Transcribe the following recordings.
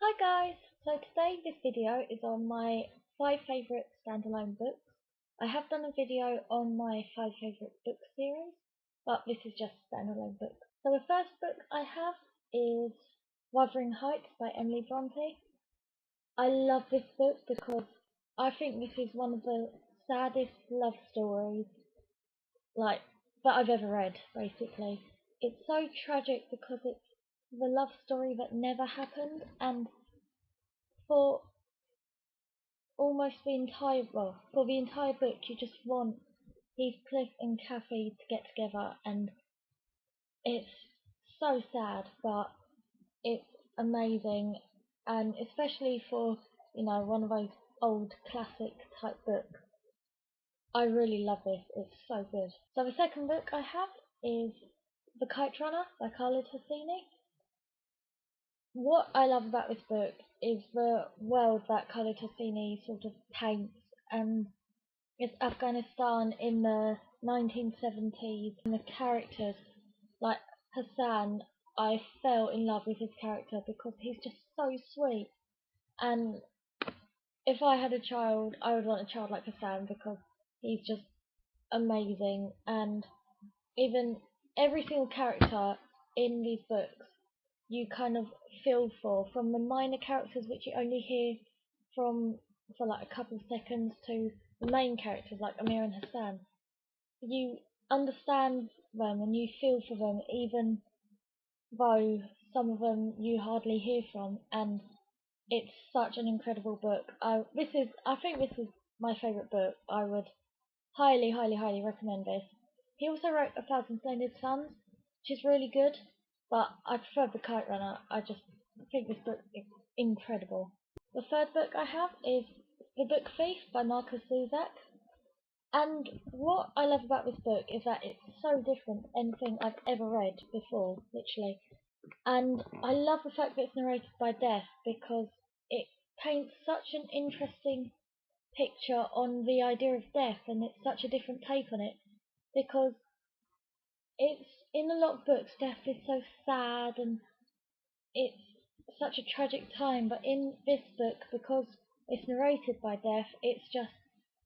Hi guys! So today this video is on my 5 favourite standalone books. I have done a video on my 5 favourite book series, but this is just a standalone book. So the first book I have is Wuthering Heights by Emily Bronte. I love this book because I think this is one of the saddest love stories that I've ever read, basically. It's so tragic because it's the love story that never happened, and for for the entire book, you just want Heathcliff and Kathy to get together, and it's so sad, but it's amazing, and especially for one of those old classic type books. I really love this. It's so good. So the second book I have is The Kite Runner by Carla Tassini. What I love about this book is the world that Carla Tassini sort of paints, and it's Afghanistan in the 1970s, and the characters, like Hassan, I fell in love with his character because he's just so sweet, and if I had a child, I would want a child like Hassan because he's just amazing, and even every single character in these books you kind of feel for, from the minor characters which you only hear from for like a couple of seconds to the main characters like Amir and Hassan. You understand them and you feel for them even though some of them you hardly hear from, and it's such an incredible book. I think this is my favourite book. I would highly recommend this. He also wrote A Thousand Splendid Suns, which is really good, but I prefer The Kite Runner. I just think this book is incredible. The third book I have is The Book Thief by Marcus Zusak. And what I love about this book is that it's so different to anything I've ever read before, literally. And I love the fact that it's narrated by Death because it paints such an interesting picture on the idea of death, and it's such a different take on it because it's in a lot of books death is so sad and it's such a tragic time, but in this book, because it's narrated by Death, it's just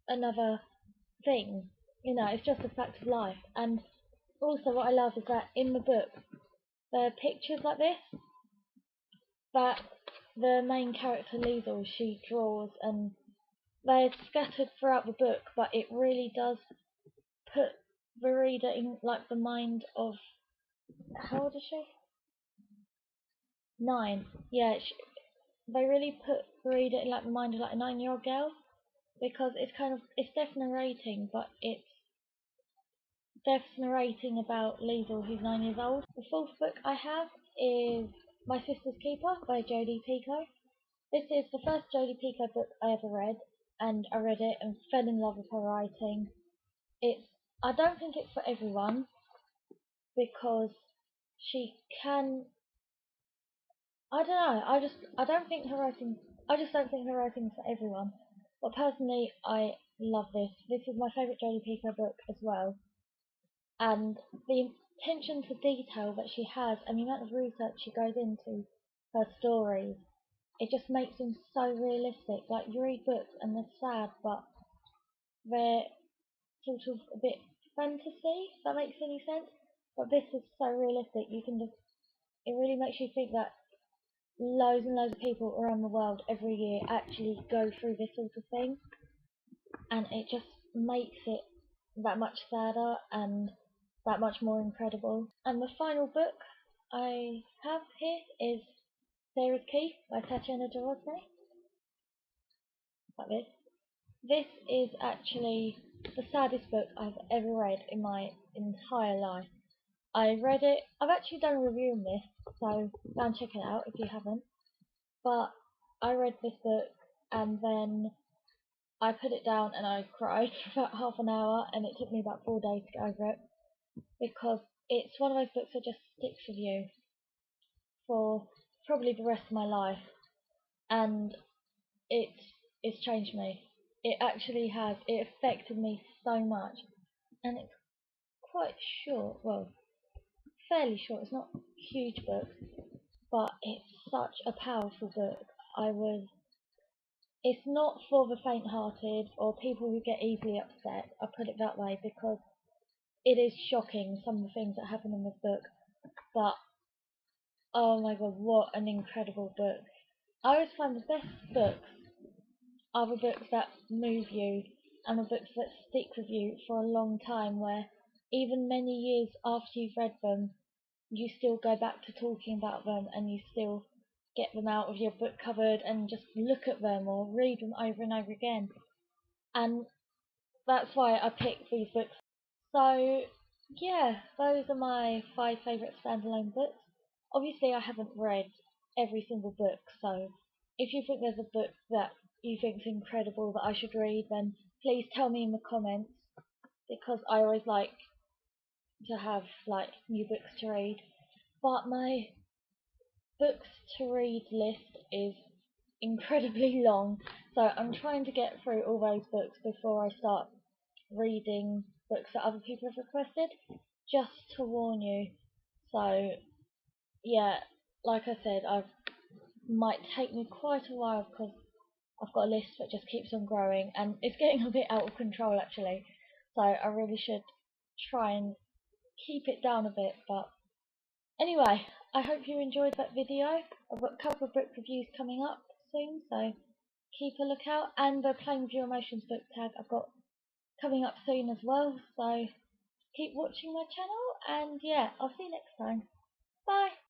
another thing, it's just a fact of life. And also what I love is that in the book there are pictures like this that the main character Liesl, she draws, and they're scattered throughout the book, but it really does put the reader in the mind of, how old is she? 9. Yeah, they really put the reader in the mind of a 9-year-old girl, because it's Death narrating, but it's Death's narrating about Liesl, who's 9 years old. The fourth book I have is My Sister's Keeper by Jodi Picoult. This is the first Jodi Picoult book I ever read, and I read it and fell in love with her writing. I don't think it's for everyone because she can. I don't know. I just don't think her writing is for everyone. But personally, I love this. This is my favourite Jodi Picoult book as well. And the attention to detail that she has, and the amount of research she goes into her stories, it just makes them so realistic. Like, you read books and they're sad, but they're sort of a bit fantasy, if that makes any sense. But this is so realistic. It really makes you think that loads and loads of people around the world every year actually go through this sort of thing, and it just makes it that much sadder and that much more incredible. And the final book I have here is Sarah's Key by Tatiana Dorosny. Like this. This is actually the saddest book I've ever read in my entire life. I read it. I've actually done a review on this, so go and check it out if you haven't. But I read this book and then I put it down and I cried for about half an hour, and it took me about 4 days to get over it because it's one of those books that just sticks with you for probably the rest of my life, and it's changed me. It actually has. It affected me so much, and it's quite short. Well, fairly short. It's not a huge book, but it's such a powerful book. I was It's not for the faint-hearted or people who get easily upset. I put it that way because it is shocking some of the things that happen in this book. But oh my god, what an incredible book! I always find the best books are the books that move you and the books that stick with you for a long time, where even many years after you've read them, you still go back to talking about them and you still get them out of your book cupboard and just look at them or read them over and over again. And that's why I picked these books. So, yeah, those are my 5 favourite standalone books. Obviously, I haven't read every single book, so if you think there's a book that you think's incredible that I should read, then please tell me in the comments because I always like to have like new books to read. But my books to read list is incredibly long, so I'm trying to get through all those books before I start reading books that other people have requested, just to warn you. So yeah, like I said, I might take me quite a while because I've got a list that just keeps on growing and it's getting a bit out of control actually. So I really should try and keep it down a bit. But anyway, I hope you enjoyed that video. I've got a couple of book reviews coming up soon, so keep a lookout. And the Playing with Your Emotions book tag I've got coming up soon as well. So keep watching my channel, and yeah, I'll see you next time. Bye!